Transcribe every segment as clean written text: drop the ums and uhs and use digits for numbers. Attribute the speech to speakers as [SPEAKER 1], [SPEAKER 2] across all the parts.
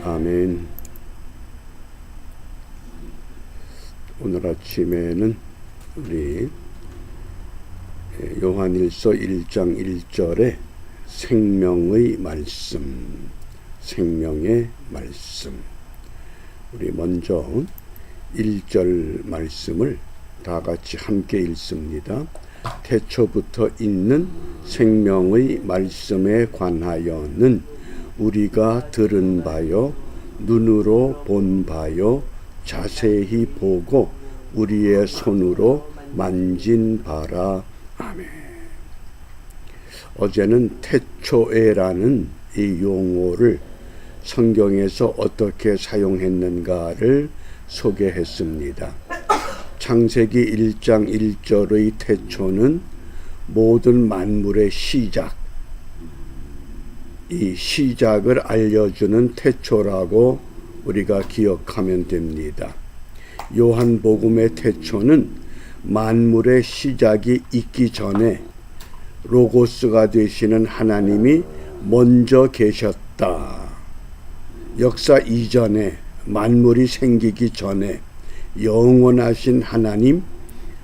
[SPEAKER 1] 아멘. 오늘 아침에는 우리 요한일서 1장 1절에 생명의 말씀, 생명의 말씀. 우리 먼저 1절 말씀을 다 같이 함께 읽습니다. 태초부터 있는 생명의 말씀에 관하여는 우리가 들은 바요, 눈으로 본 바요, 자세히 보고 우리의 손으로 만진 바라. 아멘. 어제는 태초에라는 이 용어를 성경에서 어떻게 사용했는가를 소개했습니다. 창세기 1장 1절의 태초는 모든 만물의 시작, 이 시작을 알려주는 태초라고 우리가 기억하면 됩니다. 요한복음의 태초는 만물의 시작이 있기 전에 로고스가 되시는 하나님이 먼저 계셨다. 역사 이전에 만물이 생기기 전에 영원하신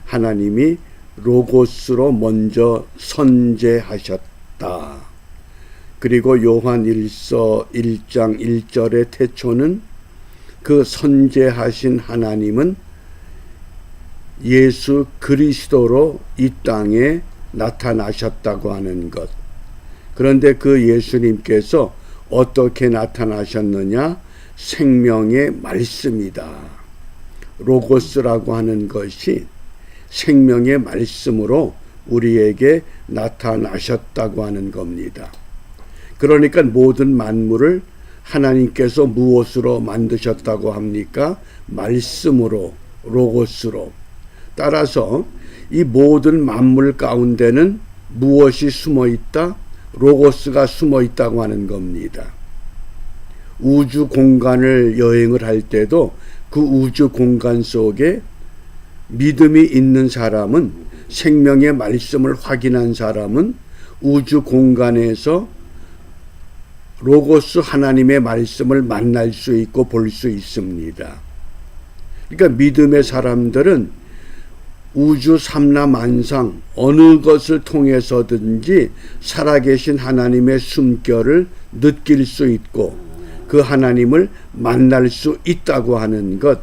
[SPEAKER 1] 하나님이 로고스로 먼저 선재하셨다. 그리고 요한일서 1장 1절의 태초는 그 선재하신 하나님은 예수 그리스도로 이 땅에 나타나셨다고 하는 것. 그런데 그 예수님께서 어떻게 나타나셨느냐? 생명의 말씀이다. 로고스라고 하는 것이 생명의 말씀으로 우리에게 나타나셨다고 하는 겁니다. 그러니까 모든 만물을 하나님께서 무엇으로 만드셨다고 합니까? 말씀으로, 로고스로. 따라서 이 모든 만물 가운데는 무엇이 숨어 있다? 로고스가 숨어 있다고 하는 겁니다. 우주 공간을 여행을 할 때도 그 우주 공간 속에 믿음이 있는 사람은, 생명의 말씀을 확인한 사람은 우주 공간에서 로고스 하나님의 말씀을 만날 수 있고 볼 수 있습니다. 그러니까 믿음의 사람들은 우주 삼라만상 어느 것을 통해서든지 살아계신 하나님의 숨결을 느낄 수 있고 그 하나님을 만날 수 있다고 하는 것,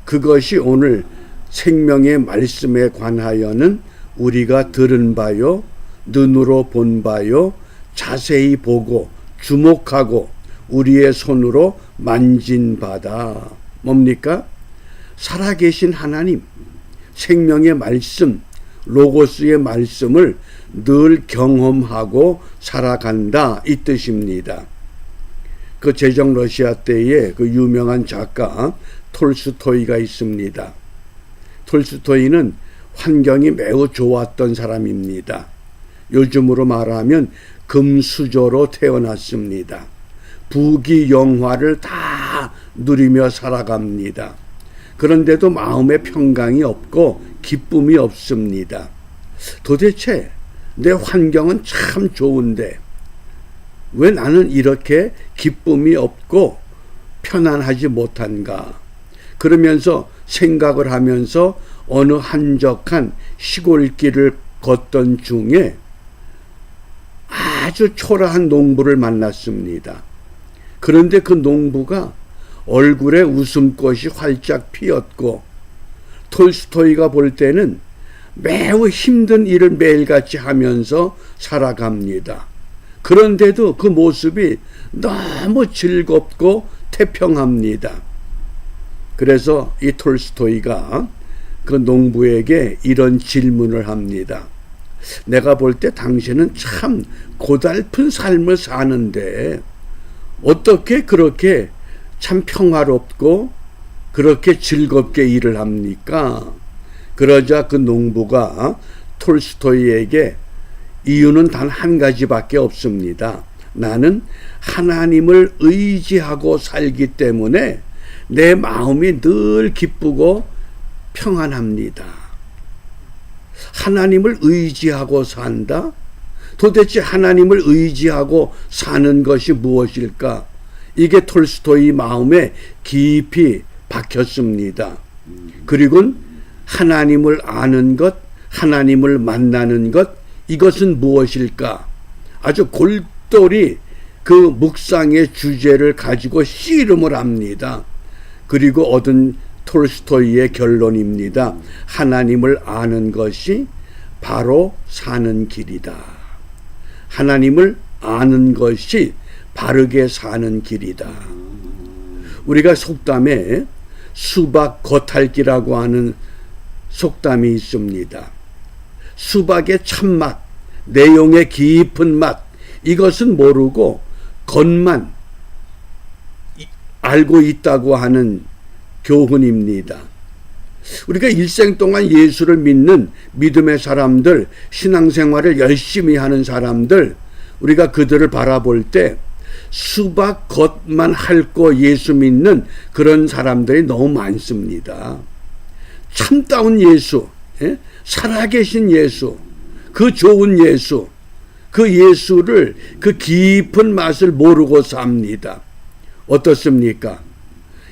[SPEAKER 1] 그것이 오늘 생명의 말씀에 관하여는 우리가 들은 바요, 눈으로 본 바요, 자세히 보고 주목하고 우리의 손으로 만진 바다. 뭡니까? 살아계신 하나님, 생명의 말씀, 로고스의 말씀을 늘 경험하고 살아간다, 이 뜻입니다. 그 제정 러시아 때에 그 유명한 작가 톨스토이가 있습니다. 톨스토이는 환경이 매우 좋았던 사람입니다. 요즘으로 말하면 금수저로 태어났습니다. 부귀영화를 다 누리며 살아갑니다. 그런데도 마음에 평강이 없고 기쁨이 없습니다. 도대체 내 환경은 참 좋은데 왜 나는 이렇게 기쁨이 없고 편안하지 못한가? 그러면서 생각을 하면서 어느 한적한 시골길을 걷던 중에 아주 초라한 농부를 만났습니다. 그런데 그 농부가 얼굴에 웃음꽃이 활짝 피었고 톨스토이가 볼 때는 매우 힘든 일을 매일같이 하면서 살아갑니다. 그런데도 그 모습이 너무 즐겁고 태평합니다. 그래서 이 톨스토이가 그 농부에게 이런 질문을 합니다. 내가 볼 때 당신은 참 고달픈 삶을 사는데 어떻게 그렇게 참 평화롭고 그렇게 즐겁게 일을 합니까? 그러자 그 농부가 톨스토이에게 이유는 단 한 가지밖에 없습니다. 나는 하나님을 의지하고 살기 때문에 내 마음이 늘 기쁘고 평안합니다. 하나님을 의지하고 산다? 도대체 하나님을 의지하고 사는 것이 무엇일까? 이게 톨스토이 마음에 깊이 박혔습니다. 그리고 하나님을 아는 것, 하나님을 만나는 것, 이것은 무엇일까? 아주 골똘히 그 묵상의 주제를 가지고 씨름을 합니다. 그리고 얻은 톨스토이의 결론입니다. 하나님을 아는 것이 바로 사는 길이다. 하나님을 아는 것이 바르게 사는 길이다. 우리가 속담에 수박 겉핥기라고 하는 속담이 있습니다. 수박의 참맛, 내용의 깊은 맛, 이것은 모르고 겉만 알고 있다고 하는 교훈입니다. 우리가 일생 동안 예수를 믿는 믿음의 사람들, 신앙생활을 열심히 하는 사람들, 우리가 그들을 바라볼 때 수박 겉만 핥고 예수 믿는 그런 사람들이 너무 많습니다. 참다운 예수, 살아계신 예수, 그 좋은 예수, 그 예수를 그 깊은 맛을 모르고 삽니다. 어떻습니까?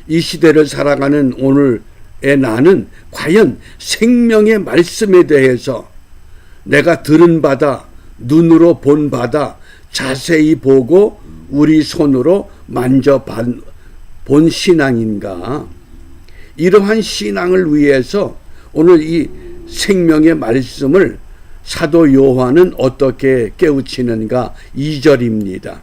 [SPEAKER 1] 이 시대를 살아가는 오늘의 나는 과연 생명의 말씀에 대해서 내가 들은 바다, 눈으로 본 바다 자세히 보고 우리 손으로 만져본 신앙인가? 이러한 신앙을 위해서 오늘 이 생명의 말씀을 사도 요한은 어떻게 깨우치는가? 2절입니다.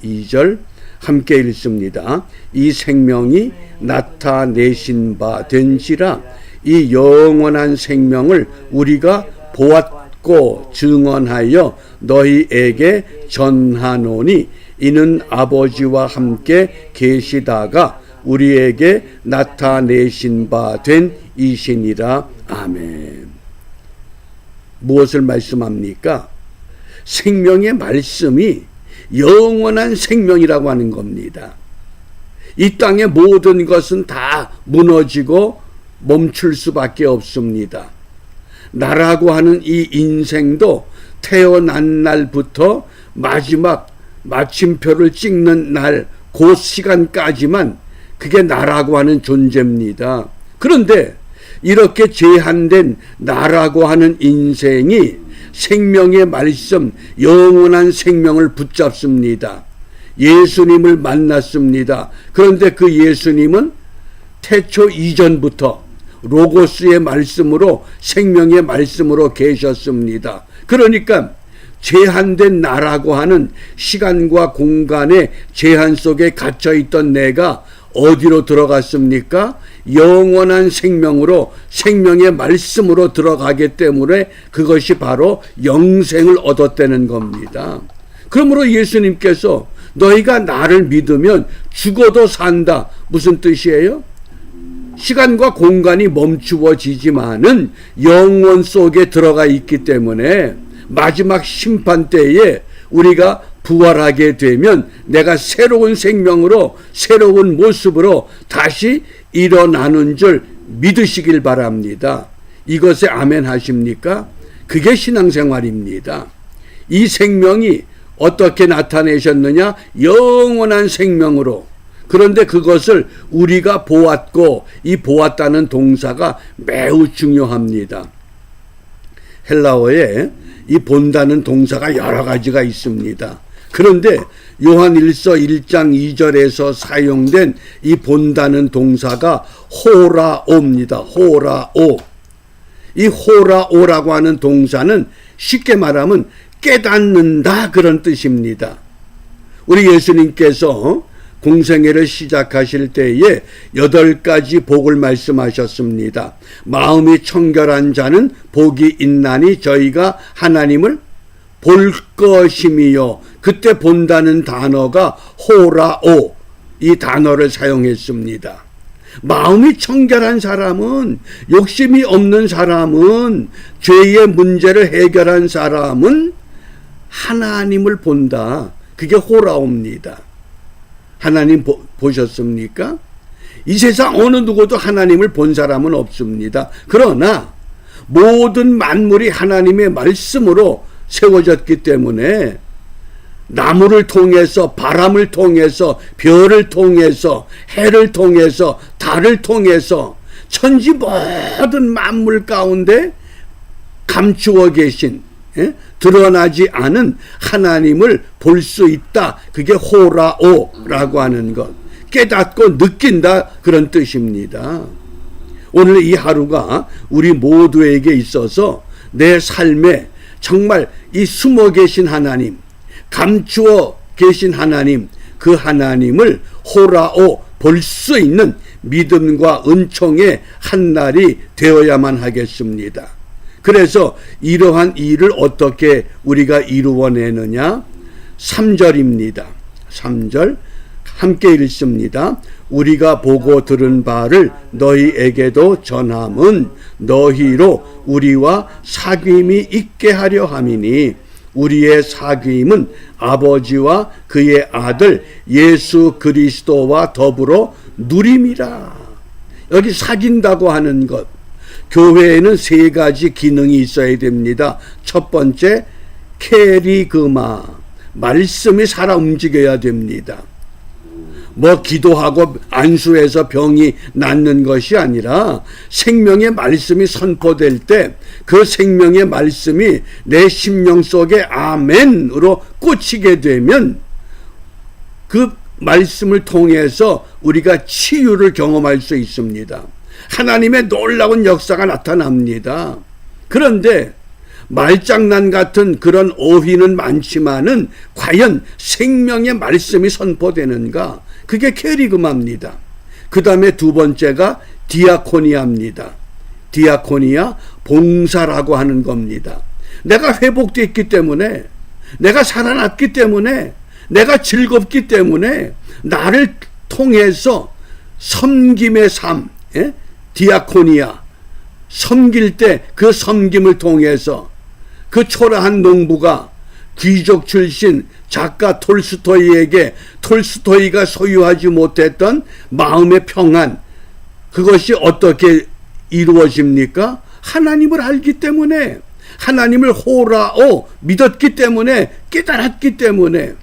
[SPEAKER 1] 2절 함께 읽습니다. 이 생명이 나타내신 바 된지라 이 영원한 생명을 우리가 보았고 증언하여 너희에게 전하노니 이는 아버지와 함께 계시다가 우리에게 나타내신 바 된 이시니라. 아멘. 무엇을 말씀합니까? 생명의 말씀이 영원한 생명이라고 하는 겁니다. 이 땅의 모든 것은 다 무너지고 멈출 수밖에 없습니다. 나라고 하는 이 인생도 태어난 날부터 마지막 마침표를 찍는 날, 그 시간까지만 그게 나라고 하는 존재입니다. 그런데 이렇게 제한된 나라고 하는 인생이 생명의 말씀, 영원한 생명을 붙잡습니다. 예수님을 만났습니다. 그런데 그 예수님은 태초 이전부터 로고스의 말씀으로 생명의 말씀으로 계셨습니다. 그러니까 제한된 나라고 하는 시간과 공간의 제한 속에 갇혀있던 내가 어디로 들어갔습니까? 영원한 생명으로, 생명의 말씀으로 들어가기 때문에 그것이 바로 영생을 얻었다는 겁니다. 그러므로 예수님께서 너희가 나를 믿으면 죽어도 산다. 무슨 뜻이에요? 시간과 공간이 멈추어지지만은 영원 속에 들어가 있기 때문에 마지막 심판 때에 우리가 부활하게 되면 내가 새로운 생명으로 새로운 모습으로 다시 일어나는 줄 믿으시길 바랍니다. 이것에 아멘 하십니까? 그게 신앙생활입니다. 이 생명이 어떻게 나타내셨느냐? 영원한 생명으로. 그런데 그것을 우리가 보았고, 이 보았다는 동사가 매우 중요합니다. 헬라어에 이 본다는 동사가 여러 가지가 있습니다. 그런데 요한일서 1장 2절에서 사용된 이 본다는 동사가 호라오입니다. 호라오. 이 호라오라고 하는 동사는 쉽게 말하면 깨닫는다, 그런 뜻입니다. 우리 예수님께서 공생애를 시작하실 때에 8가지 복을 말씀하셨습니다. 마음이 청결한 자는 복이 있나니 저희가 하나님을 볼 것임이요. 그때 본다는 단어가 호라오, 이 단어를 사용했습니다. 마음이 청결한 사람은, 욕심이 없는 사람은, 죄의 문제를 해결한 사람은 하나님을 본다. 그게 호라오입니다. 하나님 보셨습니까? 이 세상 어느 누구도 하나님을 본 사람은 없습니다. 그러나 모든 만물이 하나님의 말씀으로 세워졌기 때문에 나무를 통해서, 바람을 통해서, 별을 통해서, 해를 통해서, 달을 통해서 천지 모든 만물 가운데 감추어 계신, 드러나지 않은 하나님을 볼 수 있다. 그게 호라오라고 하는 것. 깨닫고 느낀다, 그런 뜻입니다. 오늘 이 하루가 우리 모두에게 있어서 내 삶에 정말 이 숨어 계신 하나님, 감추어 계신 하나님, 그 하나님을 호라오 볼 수 있는 믿음과 은총의 한 날이 되어야만 하겠습니다. 그래서 이러한 일을 어떻게 우리가 이루어내느냐? 3절입니다. 3절 함께 읽습니다. 우리가 보고 들은 바를 너희에게도 전함은 너희로 우리와 사귐이 있게 하려 함이니 우리의 사귐은 아버지와 그의 아들 예수 그리스도와 더불어 누림이라. 여기 사귄다고 하는 것, 교회에는 세 가지 기능이 있어야 됩니다. 첫 번째, 캐리그마, 말씀이 살아 움직여야 됩니다. 뭐 기도하고 안수해서 병이 낫는 것이 아니라 생명의 말씀이 선포될 때 그 생명의 말씀이 내 심령 속에 아멘으로 꽂히게 되면 그 말씀을 통해서 우리가 치유를 경험할 수 있습니다. 하나님의 놀라운 역사가 나타납니다. 그런데 말장난 같은 그런 오휘는 많지만은 과연 생명의 말씀이 선포되는가? 그게 캐리그마입니다. 그 다음에 두 번째가 디아코니아입니다. 디아코니아, 봉사라고 하는 겁니다. 내가 회복됐기 때문에, 내가 살아났기 때문에, 내가 즐겁기 때문에 나를 통해서 섬김의 삶, 디아코니아, 섬길 때 그 섬김을 통해서 그 초라한 농부가 귀족 출신 작가 톨스토이에게 톨스토이가 소유하지 못했던 마음의 평안, 그것이 어떻게 이루어집니까? 하나님을 알기 때문에, 하나님을 호라오 믿었기 때문에, 깨달았기 때문에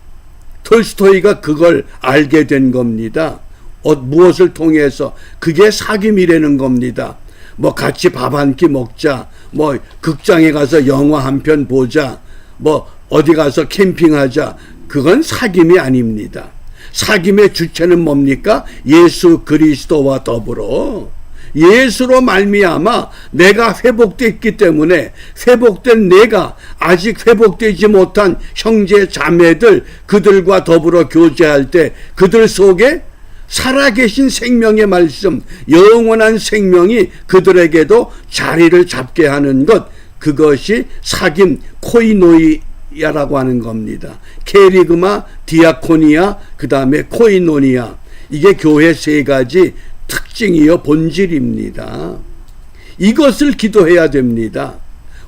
[SPEAKER 1] 톨스토이가 그걸 알게 된 겁니다. 무엇을 통해서? 그게 사귐이라는 겁니다. 뭐 같이 밥 한 끼 먹자, 뭐 극장에 가서 영화 한 편 보자, 뭐 어디 가서 캠핑하자, 그건 사귐이 아닙니다. 사귐의 주체는 뭡니까? 예수 그리스도와 더불어 예수로 말미암아 내가 회복됐기 때문에 회복된 내가 아직 회복되지 못한 형제 자매들, 그들과 더불어 교제할 때 그들 속에 살아계신 생명의 말씀, 영원한 생명이 그들에게도 자리를 잡게 하는 것, 그것이 사귐 코이노이아라고 하는 겁니다. 캐리그마, 디아코니아, 그 다음에 코이노니아. 이게 교회 세 가지 특징이요 본질입니다. 이것을 기도해야 됩니다.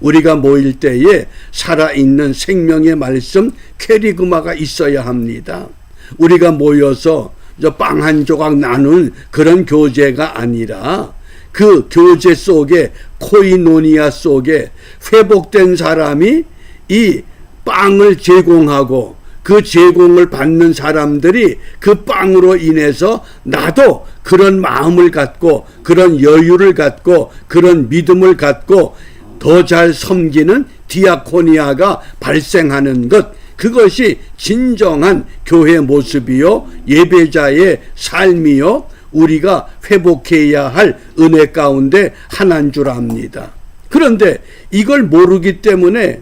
[SPEAKER 1] 우리가 모일 때에 살아있는 생명의 말씀 캐리그마가 있어야 합니다. 우리가 모여서 빵 한 조각 나눈 그런 교제가 아니라 그 교제 속에, 코이노니아 속에 회복된 사람이 이 빵을 제공하고 그 제공을 받는 사람들이 그 빵으로 인해서 나도 그런 마음을 갖고 그런 여유를 갖고 그런 믿음을 갖고 더 잘 섬기는 디아코니아가 발생하는 것, 그것이 진정한 교회 모습이요 예배자의 삶이요 우리가 회복해야 할 은혜 가운데 하나인 줄 압니다. 그런데 이걸 모르기 때문에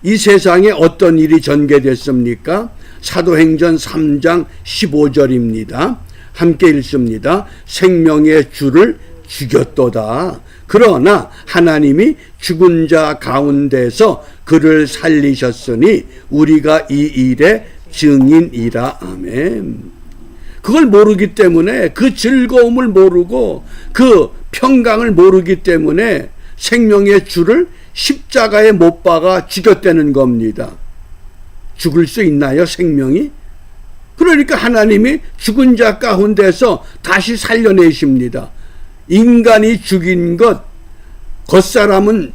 [SPEAKER 1] 이 세상에 어떤 일이 전개됐습니까? 사도행전 3장 15절입니다. 함께 읽습니다. 생명의 주를 죽였도다. 그러나 하나님이 죽은 자 가운데서 그를 살리셨으니 우리가 이 일의 증인이라. 아멘. 그걸 모르기 때문에, 그 즐거움을 모르고 그 평강을 모르기 때문에 생명의 주를 십자가에 못 박아 죽였다는 겁니다. 죽을 수 있나요, 생명이? 그러니까 하나님이 죽은 자 가운데서 다시 살려내십니다. 인간이 죽인 것, 겉사람은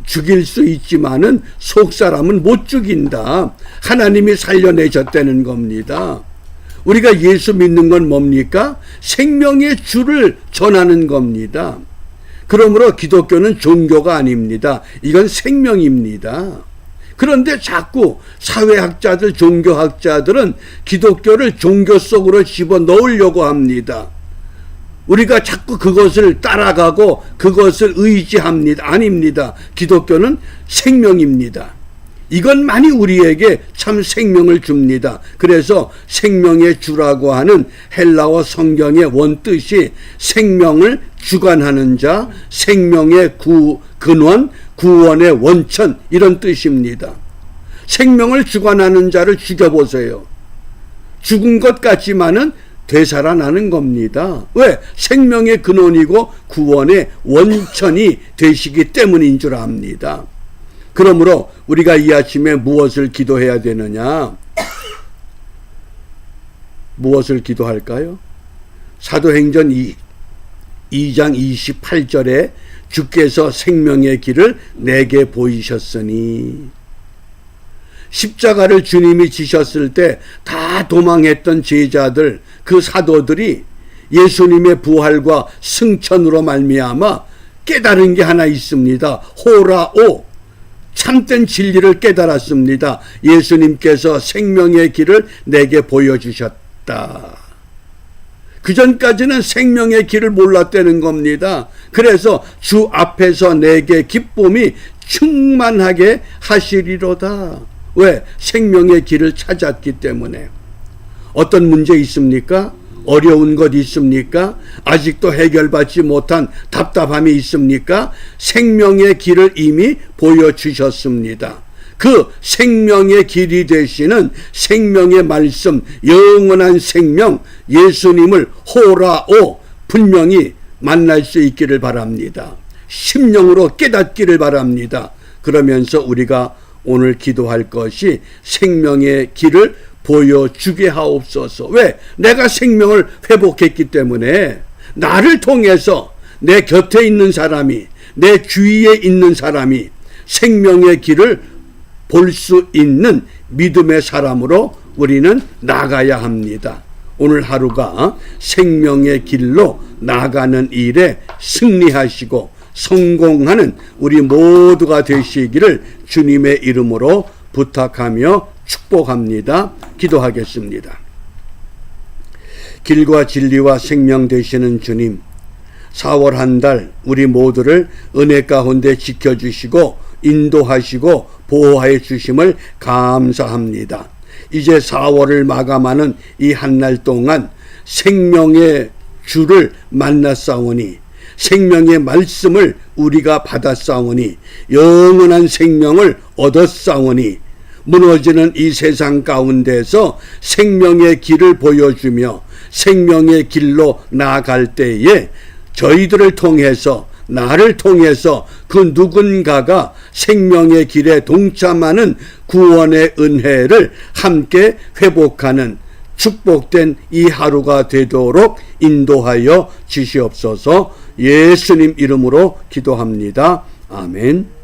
[SPEAKER 1] 죽일 수 있지만은 속 사람은 못 죽인다. 하나님이 살려내셨다는 겁니다. 우리가 예수 믿는 건 뭡니까? 생명의 주를 전하는 겁니다. 그러므로 기독교는 종교가 아닙니다. 이건 생명입니다. 그런데 자꾸 사회학자들, 종교학자들은 기독교를 종교 속으로 집어넣으려고 합니다. 우리가 자꾸 그것을 따라가고 그것을 의지합니다. 아닙니다. 기독교는 생명입니다. 이것만이 우리에게 참 생명을 줍니다. 그래서 생명의 주라고 하는 헬라어 성경의 원뜻이 생명을 주관하는 자, 생명의 근원, 구원의 원천, 이런 뜻입니다. 생명을 주관하는 자를 죽여보세요. 죽은 것 같지만은 되살아나는 겁니다. 왜? 생명의 근원이고 구원의 원천이 되시기 때문인 줄 압니다. 그러므로 우리가 이 아침에 무엇을 기도해야 되느냐? 무엇을 기도할까요? 사도행전 2장 28절에 주께서 생명의 길을 내게 보이셨으니, 십자가를 주님이 지셨을 때 다 도망했던 제자들, 그 사도들이 예수님의 부활과 승천으로 말미암아 깨달은 게 하나 있습니다. 호라오, 참된 진리를 깨달았습니다. 예수님께서 생명의 길을 내게 보여주셨다. 그전까지는 생명의 길을 몰랐다는 겁니다. 그래서 주 앞에서 내게 기쁨이 충만하게 하시리로다. 왜? 생명의 길을 찾았기 때문에. 어떤 문제 있습니까? 어려운 것 있습니까? 아직도 해결받지 못한 답답함이 있습니까? 생명의 길을 이미 보여주셨습니다. 그 생명의 길이 되시는 생명의 말씀, 영원한 생명, 예수님을 호라오 분명히 만날 수 있기를 바랍니다. 심령으로 깨닫기를 바랍니다. 그러면서 우리가 오늘 기도할 것이 생명의 길을 보여주게 하옵소서. 왜? 내가 생명을 회복했기 때문에 나를 통해서 내 곁에 있는 사람이, 내 주위에 있는 사람이 생명의 길을 볼 수 있는 믿음의 사람으로 우리는 나가야 합니다. 오늘 하루가 생명의 길로 나가는 일에 승리하시고 성공하는 우리 모두가 되시기를 주님의 이름으로 부탁하며 축복합니다. 기도하겠습니다. 길과 진리와 생명 되시는 주님, 4월 한 달 우리 모두를 은혜 가운데 지켜주시고 인도하시고 보호해 주심을 감사합니다. 이제 4월을 마감하는 이 한 날 동안 생명의 주를 만났사오니, 생명의 말씀을 우리가 받았사오니, 영원한 생명을 얻었사오니, 무너지는 이 세상 가운데서 생명의 길을 보여주며 생명의 길로 나아갈 때에 저희들을 통해서, 나를 통해서 그 누군가가 생명의 길에 동참하는 구원의 은혜를 함께 회복하는 축복된 이 하루가 되도록 인도하여 주시옵소서. 예수님 이름으로 기도합니다. 아멘.